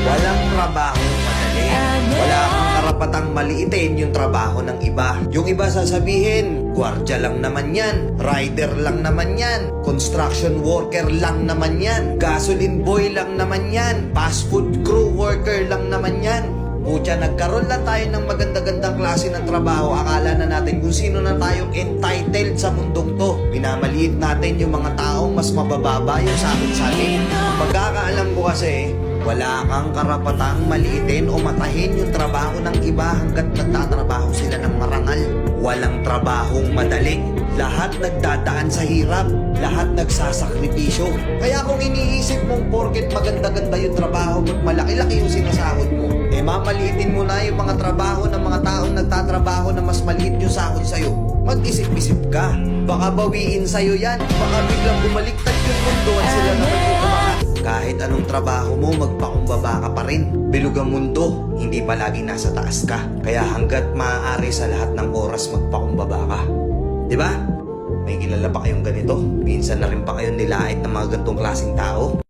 Walang trabaho madali. Wala kang karapatang maliitin yung trabaho ng iba. Yung iba sasabihin, gwardiya lang naman yan, rider lang naman yan, construction worker lang naman yan, gasoline boy lang naman yan, fast food crew worker lang naman yan. Pucha, nagkaroon lang tayo ng maganda-gandang klase ng trabaho. Akala na natin kung sino na tayong entitled sa mundong to. Pinamaliit natin yung mga taong mas mabababa yung sakit sa atin. Pagkakaalam ko kasi, wala kang karapatang maliitin o matahin yung trabaho ng iba hanggat nagtatrabaho sila ng marangal. Walang trabahong madali. Lahat nagdadaan sa hirap. Lahat nagsasakripisyo. Kaya kung iniisip mong porket maganda-ganda yung trabaho at malaki-laki yung sinasahod mo, mamaliitin mo na yung mga trabaho ng mga taong nagtatrabaho na mas maliit yung sahod sa'yo. Mag-isip-isip ka. Baka bawiin sa'yo yan. Baka biglang bumaliktad yung mundo at sila naman yung umangat. Kahit anong trabaho mo, magpakumbaba ka pa rin. Bilog ang mundo, hindi palaging nasa taas ka. Kaya hanggat maaari sa lahat ng oras, magpakumbaba ka. Diba? May kilala pa kayong ganito? Minsan na rin pa kayong nilait ng mga ganitong klaseng tao?